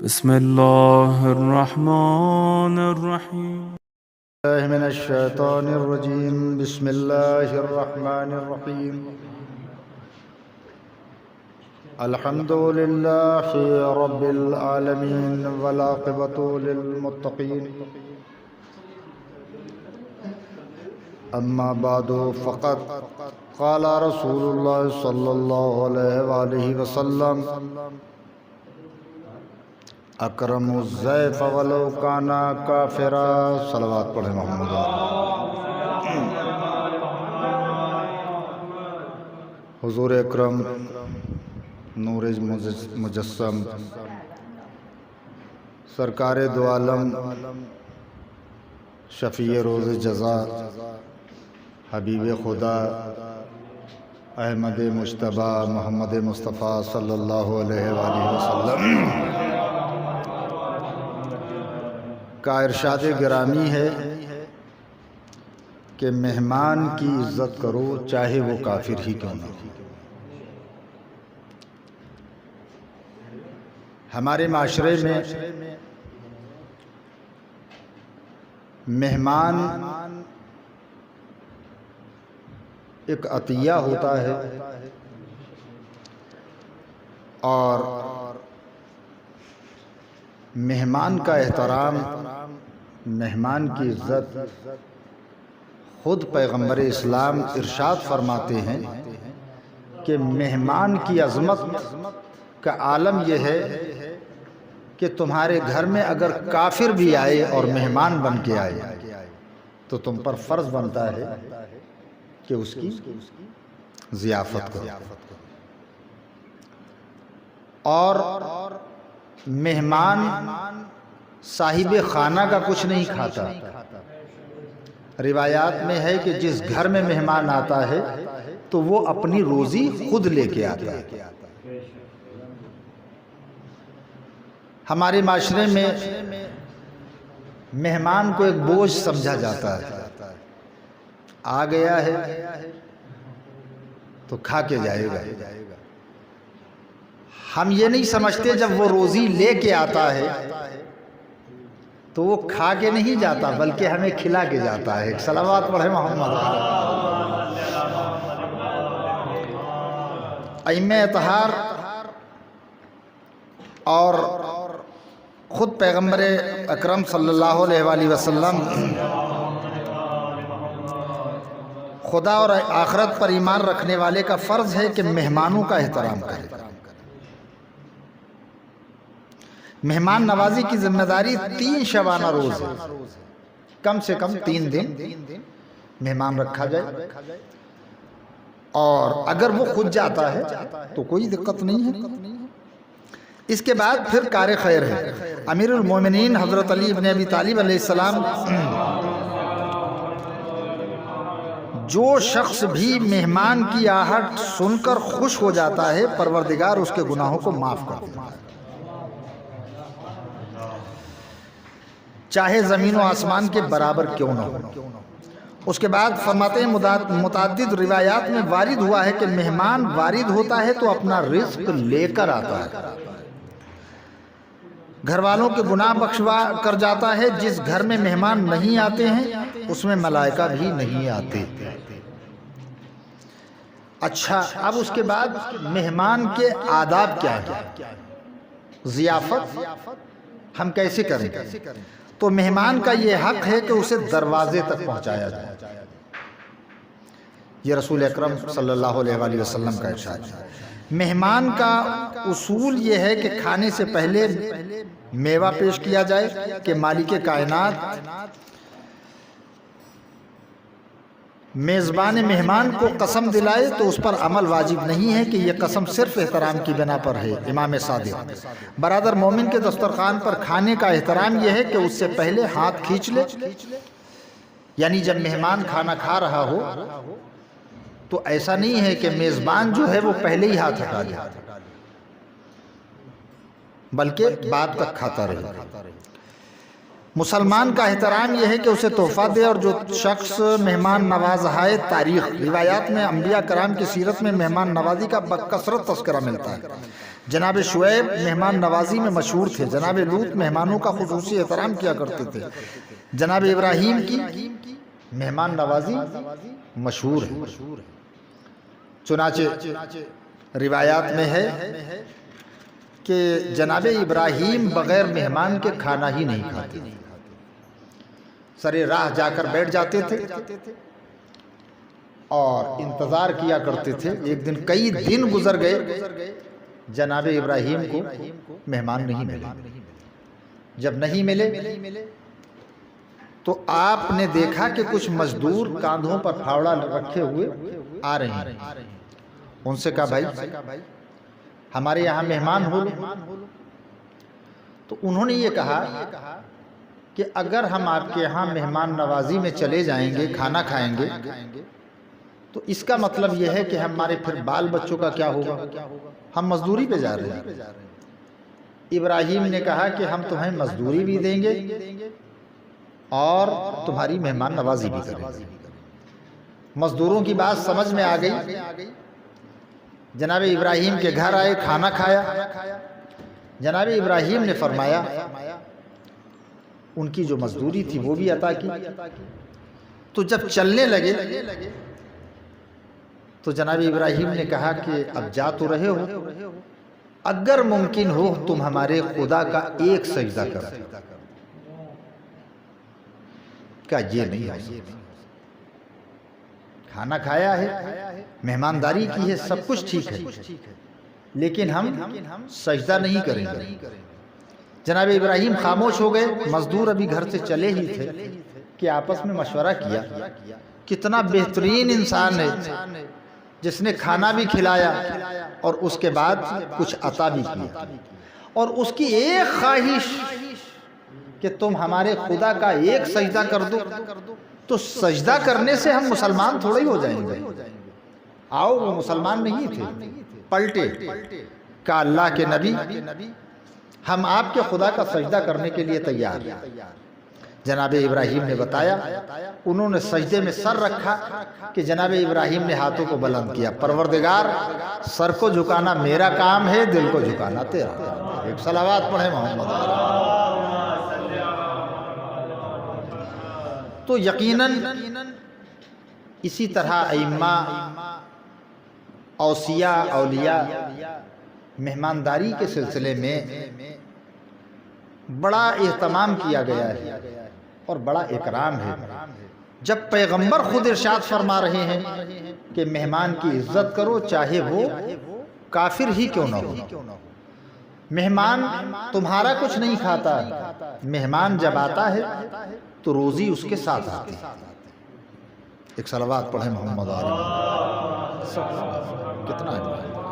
بسم الله الرحمن الرحيم. من الشيطان الرجيم. بسم الله الرحمن الرحيم. الحمد لله رب العالمين والعاقبة للمتقين. أما بعد فقد قال رسول الله صلى الله عليه وآله وسلم: اکرم الضیف ولو کانا کافرا. صلوات پڑھیں محمد. حضور اکرم نور مجسم سرکار دو عالم شفیع روز جزا حبیب خدا احمد مجتبی محمد مصطفیٰ صلی اللہ علیہ وآلہ وسلم کا ارشاد گرامی ہے کہ مہمان کی عزت کرو چاہے وہ کافر ہی کیوں نہ ہو. ہمارے معاشرے میں مہمان ایک عطیہ ہوتا ہے اور مہمان کا احترام، مہمان کی عزت خود پیغمبر اسلام ارشاد فرماتے ہیں کہ مہمان کی عظمت کا عالم یہ ہے کہ تمہارے گھر میں اگر کافر بھی آئے اور مہمان بن کے آئے تو تم پر فرض بنتا ہے کہ اس کی ضیافت کرو. اور مہمان صاحب خانہ کا کچھ نہیں کھاتا. روایات میں ہے کہ جس گھر میں مہمان آتا ہے تو وہ اپنی روزی خود لے کے آتا ہے. ہمارے معاشرے میں مہمان کو ایک بوجھ سمجھا جاتا ہے. آ گیا ہے تو کھا کے جائے گا. ہم یہ نہیں سمجھتے جب وہ روزی لے کے آتا ہے تو وہ کھا کے نہیں جاتا بلکہ ہمیں کھلا کے جاتا ہے. صلوات پڑھیں محمد. ائمہ اطہار اور خود پیغمبر اکرم صلی اللہ علیہ وآلہ وسلم خدا اور آخرت پر ایمان رکھنے والے کا فرض ہے کہ مہمانوں کا احترام کرے. مہمان نوازی کی ذمہ داری 3 شبانہ روز ہے. کم سے کم 3 دن مہمان رکھا جائے اور اگر وہ خود جاتا ہے تو کوئی دقت نہیں ہے. اس کے بعد پھر کار خیر ہے. امیر المومنین حضرت علی ابن ابی طالب علیہ السلام: جو شخص بھی مہمان کی آہٹ سن کر خوش ہو جاتا ہے پروردگار اس کے گناہوں کو معاف کر دیتا ہے، چاہے زمین و آسمان کے برابر کیوں نہ ہو. اس کے بعد فرماتے ہیں متعدد روایات میں وارد ہوا ہے کہ مہمان وارد ہوتا ہے تو اپنا رزق لے کر آتا ہے. گھر والوں کے گناہ بخشوا کر جاتا ہے. جس گھر میں مہمان نہیں آتے ہیں اس میں ملائکہ بھی نہیں آتے. اچھا، اب اس کے بعد مہمان کے آداب کیا ہیں؟ ضیافت ہم کیسے کریں؟ تو مہمان کا یہ حق ہے کہ اسے دروازے تک پہنچایا جائے. یہ رسول اکرم صلی اللہ علیہ وآلہ وسلم کا ارشاد ہے. مہمان کا اصول یہ ہے کہ کھانے سے پہلے میوہ پیش کیا جائے کہ مالک کائنات میزبان مہمان کو قسم دلائے تو اس پر عمل واجب نہیں ہے کہ یہ قسم صرف احترام کی بنا پر ہے. امام صادق: برادر مومن کے دسترخوان پر کھانے کا احترام یہ ہے کہ اس سے پہلے ہاتھ کھینچ لے. یعنی جب مہمان کھانا کھا رہا ہو تو ایسا نہیں ہے کہ میزبان جو ہے وہ پہلے ہی ہاتھ ہٹا لے بلکہ بعد تک کھاتا رہے. مسلمان کا احترام یہ ہے کہ اسے تحفہ دے، اور جو شخص مہمان نواز ہے، تاریخ روایات میں انبیاء کرام کی سیرت میں مہمان نوازی کا بکثرت تذکرہ ملتا ہے۔ جناب شعیب مہمان نوازی میں مشہور تھے، جناب لوط مہمانوں کا خصوصی احترام کیا کرتے تھے، جناب ابراہیم کی مہمان نوازی مشہور ہے۔ چنانچہ روایات میں ہے کہ جناب ابراہیم بغیر مہمان کے کھانا ہی نہیں کھاتے، سرے راہ جا کر بیٹھ جاتے تھے اور انتظار کیا کرتے تھے۔ ایک دن کئی دن گزر گئے، جناب ابراہیم کو مہمان نہیں ملے۔ جب نہیں ملے تو آپ نے دیکھا کہ کچھ مزدور کاندھوں پر پھاوڑا رکھے ہوئے آ رہے ہیں۔ ان سے کہا بھائی ہمارے یہاں مہمان ہو لو۔ تو انہوں نے یہ کہا کہ اگر ہم آپ کے یہاں مہمان نوازی میں چلے جائیں گے، کھانا کھائیں گے، تو اس کا مطلب یہ ہے کہ ہمارے پھر بال بچوں کا کیا ہوگا، ہم مزدوری پہ جا رہے ہیں۔ ابراہیم نے کہا کہ ہم تمہیں مزدوری بھی دیں گے اور تمہاری مہمان نوازی بھی کریں گے۔ مزدوروں کی بات سمجھ میں آ گئی، جناب ابراہیم کے گھر آئے، کھانا کھایا۔ جناب ابراہیم نے فرمایا ان کی جو مزدوری تھی وہ بھی عطا کی۔ تو جب چلنے لگے تو جناب ابراہیم نے کہا کہ اب جا تو رہے ہو، اگر ممکن ہو تم ہمارے خدا کا ایک سجدہ کرو۔ کہا یہ نہیں ہو، کھانا کھایا ہے، مہمانداری کی ہے، سب کچھ ٹھیک ہے، لیکن ہم سجدہ نہیں کریں گے۔ جناب ابراہیم خاموش ہو گئے۔ مزدور ابھی گھر سے چلے ہی تھے کہ آپس میں مشورہ کیا، کتنا بہترین انسان ہے جس نے کھانا بھی کھلایا اور اس کے بعد کچھ عطا بھی کیا، اور اس کی ایک خواہش کہ تم ہمارے خدا کا ایک سجدہ کر دو، تو سجدہ کرنے سے ہم مسلمان تھوڑے ہی ہو جائیں گے۔ آؤ، وہ مسلمان نہیں تھے، پلٹے، کہا اللہ کے نبی ہم آپ کے خدا کا سجدہ کرنے کے لیے تیار ہیں۔ جناب ابراہیم نے بتایا، انہوں نے سجدے میں سر رکھا کہ جناب ابراہیم نے ہاتھوں کو بلند کیا، پروردگار سر کو جھکانا میرا کام ہے، دل کو جھکانا تیرا۔ ایک صلوات پڑھیں محمد۔ تو یقیناً اسی طرح ائمہ، اوصیاء، اولیاء مہمانداری کے سلسلے میں بڑا اہتمام کیا گیا ہے اور بڑا اکرام ہے۔ جب پیغمبر خود ارشاد فرما رہے ہیں کہ مہمان کی عزت کرو چاہے وہ کافر ہی کیوں نہ ہو۔ مہمان تمہارا کچھ نہیں کھاتا، مہمان جب آتا ہے تو روزی اس کے ساتھ آتی ہے۔ ایک صلوات پڑھیں محمد علیہ۔ کتنا ہے